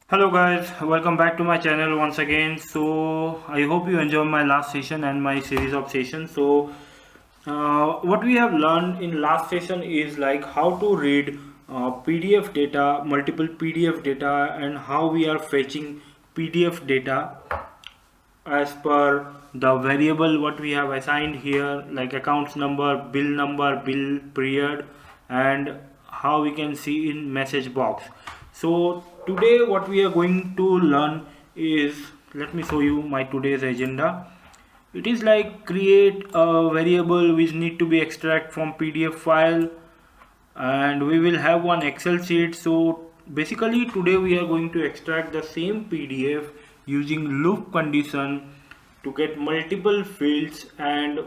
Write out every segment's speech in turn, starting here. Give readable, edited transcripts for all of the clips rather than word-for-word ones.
Hello guys, welcome back to my channel once again. So I hope you enjoyed my last session and my series of sessions. What we have learned in last session is like how to read PDF data, multiple PDF data, and how we are fetching PDF data as per the variable what we have assigned here, like accounts number, bill period, and how we can see in message box. So today what we are going to learn is, let me show you my today's agenda. It is like create a variable which need to be extract from PDF file, and we will have one Excel sheet. So basically today we are going to extract the same PDF using loop condition to get multiple fields and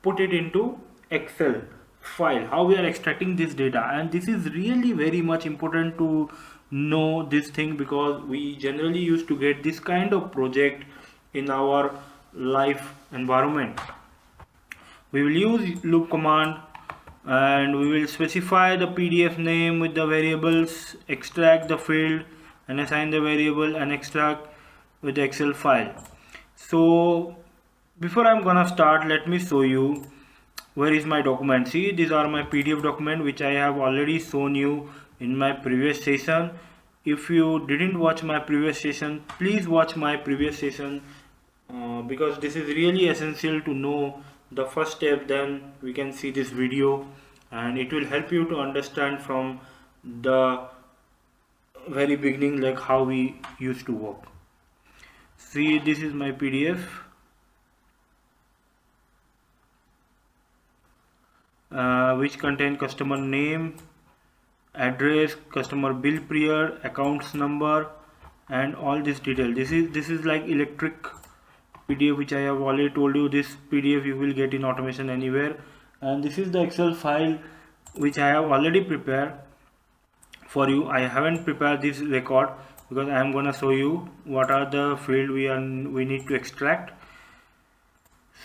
put it into Excel file. How we are extracting this data, and this is really very much important to know this thing, because we generally used to get this kind of project in our life environment. We will use loop command, and we will specify the PDF name with the variables, extract the field and assign the variable, and extract with the Excel file. So before I'm gonna start, let me show you where is my document. See, these are my PDF document which I have already shown you in my previous session. If you didn't watch my previous session, please watch my previous session, because this is really essential to know the first step. Then we can see this video, and it will help you to understand from the very beginning like how we used to work. See, this is my PDF, which contain customer name, address, customer bill period, accounts number, and all this detail. This is like electric PDF which I have already told you. This PDF you will get in Automation Anywhere, and this is the Excel file which I have already prepared for you. I haven't prepared this record because I am gonna show you what are the field we need to extract.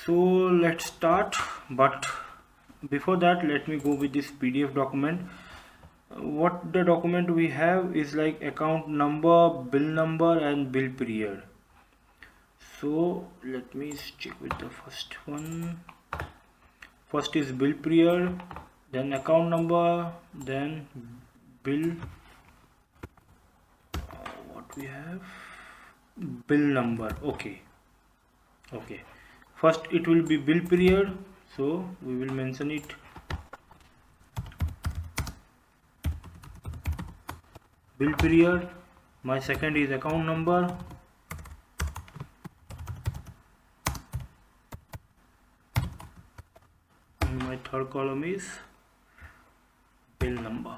So let's start, but before that let me go with this PDF document. What the document we have is like account number, bill number, and bill period. So let me check with the first one. First is bill period, then account number, then bill. What we have? Bill number. Okay. First it will be bill period, so we will mention it. Bill period. My second is account number. And my third column is bill number.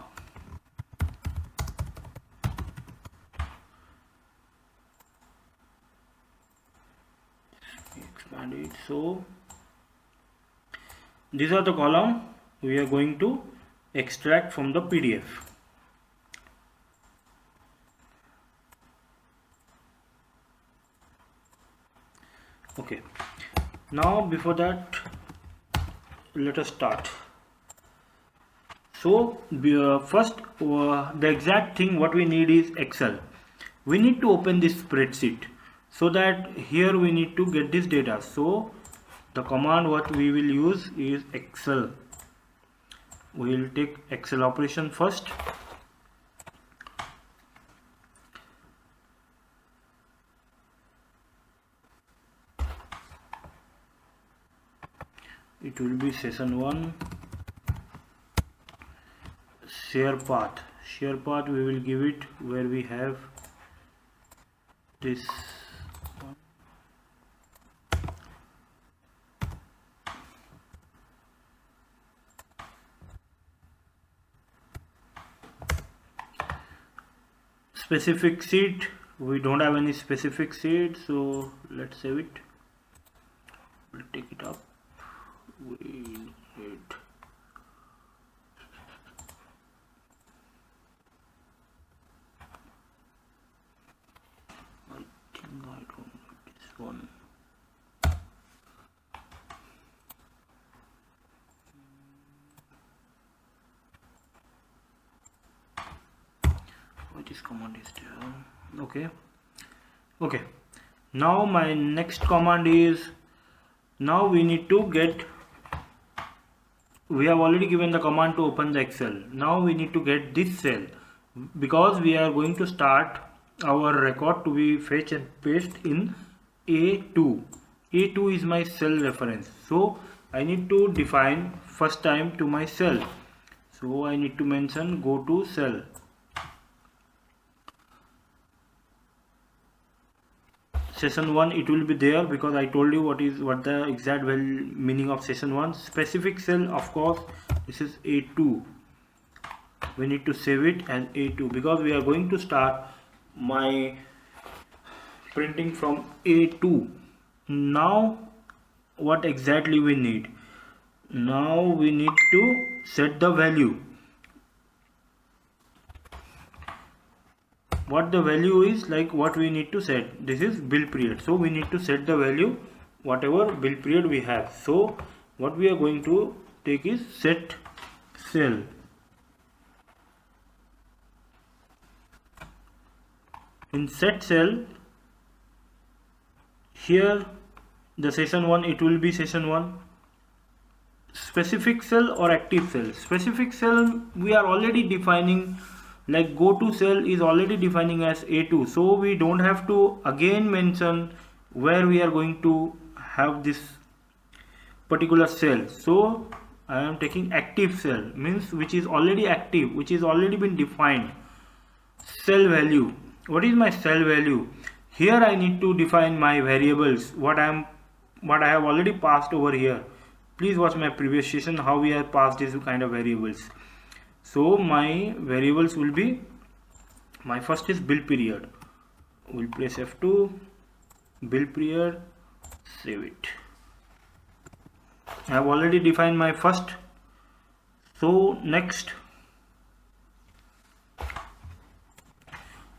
Expand it. So these are the column we are going to extract from the PDF. Okay, now before that let us start. So first, the exact thing what we need is Excel. We need to open this spreadsheet, so that here we need to get this data. So the command what we will use is Excel. We will take Excel operation first. It will be session 1. Share path we will give it where we have this one. Specific sheet, we don't have any specific sheet, so let's save it. We'll take it up. We need I don't know this one. Why this command is there? Okay. Okay, now my next command is, now we need to get, we have already given the command to open the Excel. Now we need to get this cell, because we are going to start our record to be fetch and paste in A2. A2 is my cell reference, so I need to define first time to my cell. So I need to mention go to cell. Session 1 it will be there, because I told you what the exact meaning of session 1. Specific cell, of course, this is A2. We need to save it as A2, because we are going to start my printing from A2. Now what exactly we need? Now we need to set the value. What the value is, like what we need to set. This is bill period, so we need to set the value whatever bill period we have. So what we are going to take is set cell. In set cell, here the session 1 it will be session 1. Specific cell or active cell. Specific cell we are already defining, like go to cell is already defining as A2, so we don't have to again mention where we are going to have this particular cell. So I am taking active cell, means which is already active, which is already been defined. Cell value. What is my cell value? Here I need to define my variables, what I have already passed over here. Please watch my previous session how we have passed this kind of variables. So my variables will be, my first is bill period. We'll press F2, bill period, save it. I have already defined my first. So next,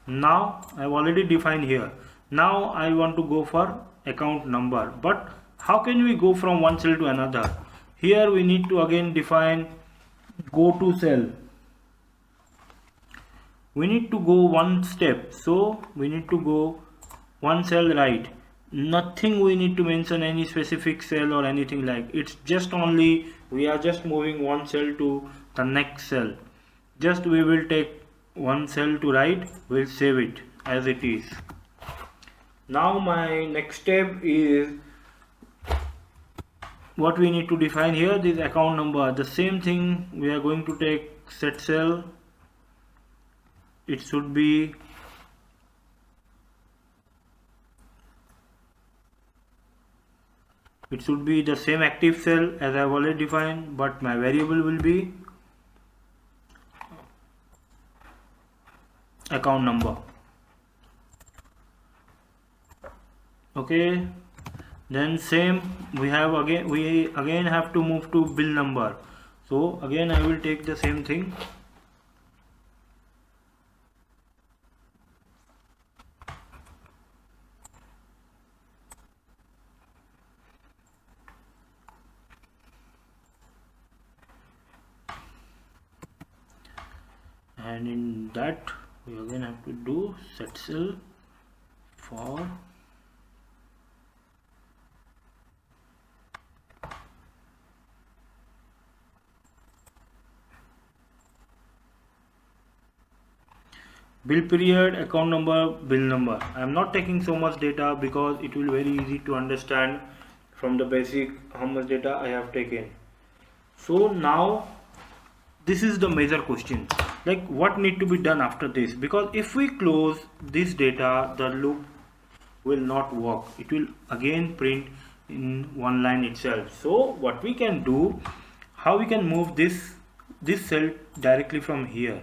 now I have already defined here. Now I want to go for account number, but how can we go from one cell to another? Here we need to again define go to cell. We need to go one step, so we need to go one cell right. Nothing we need to mention any specific cell or anything, like it's just only we are just moving one cell to the next cell. Just we will take one cell to right, we'll save it as it is. Now my next step is what we need to define here, this account number. The same thing, we are going to take set cell. It should be the same active cell as I have already defined, but my variable will be account number. Okay, then same we again have to move to bill number. So again I will take the same thing. And in that we again have to do set cell for bill period, account number, bill number. I am not taking so much data because it will very easy to understand from the basic how much data I have taken. So now this is the major question, like what need to be done after this, because if we close this data the loop will not work, it will again print in one line itself. So what we can do, how we can move this cell directly from here.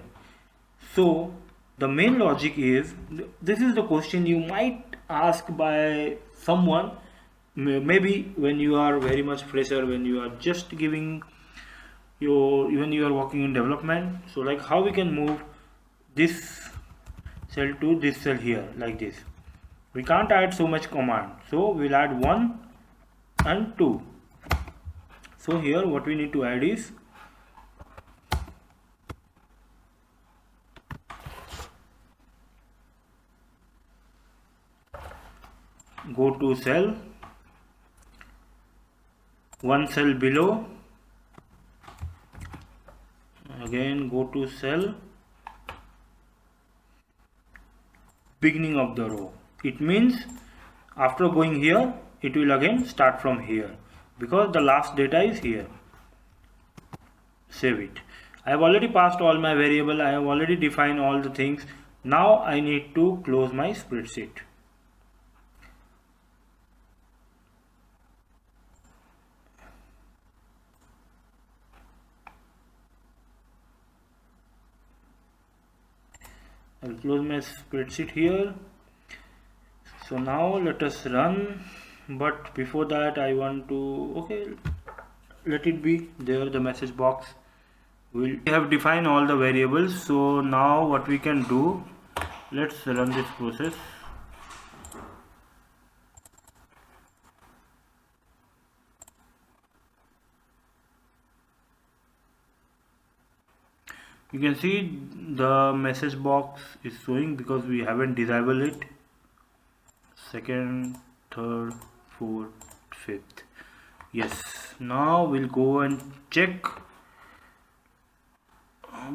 So the main logic is, this is the question you might ask by someone, maybe when you are very much fresher, when you are just giving even you are working in development. So like how we can move this cell to this cell here, like this. We can't add so much command, so we'll add 1 and 2. So here what we need to add is go to cell, one cell below, again go to cell, beginning of the row. It means after going here, it will again start from here because the last data is here. Save it. I have already passed all my variable. I have already defined all the things. Now I need to close my spreadsheet. I'll close my spreadsheet here. So now let us run, but before that I want to, let it be there, the message box. We have defined all the variables. So now what we can do, let's run this process. You can see the message box is showing because we haven't disabled it. Second, third, fourth, fifth. Yes, now we'll go and check.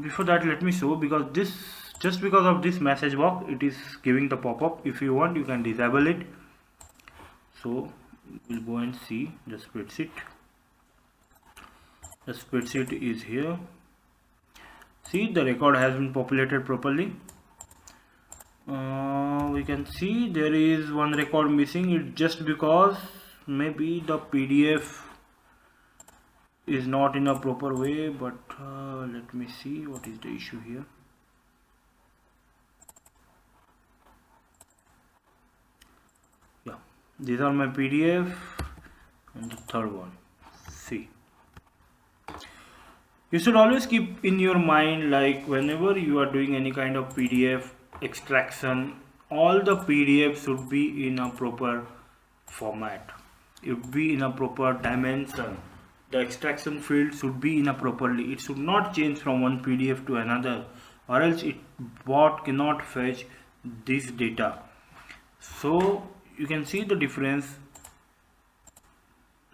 Before that, let me show, because just because of this message box it is giving the pop-up. If you want, you can disable it. So we'll go and see the spreadsheet. The spreadsheet is here. See, the record has been populated properly. We can see there is one record missing. It's just because maybe the PDF is not in a proper way, but let me see what is the issue here. Yeah, these are my PDF and the third one. See, you should always keep in your mind, like whenever you are doing any kind of PDF extraction, all the PDF should be in a proper format. It should be in a proper dimension. The extraction field should be in a properly. It should not change from one PDF to another, or else bot cannot fetch this data. So you can see the difference.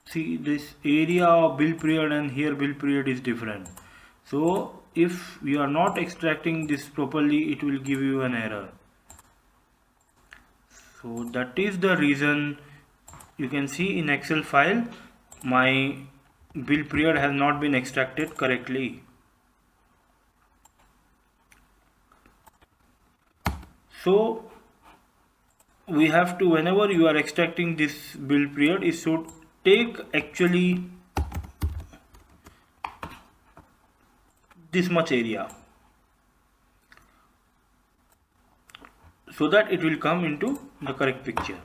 See, this area of bill period and here bill period is different. So if you are not extracting this properly, it will give you an error. So that is the reason. You can see in Excel file my bill period has not been extracted correctly. So we have to, whenever you are extracting this bill period, it should take actually this much area, so that it will come into the correct picture.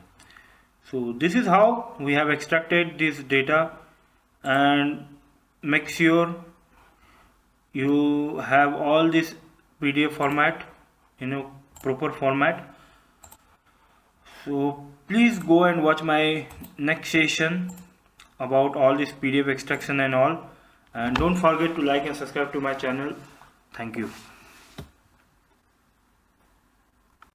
So this is how we have extracted this data, and make sure you have all this PDF format in a proper format. So please go and watch my next session about all this PDF extraction and all, and don't forget to like and subscribe to my channel. Thank you.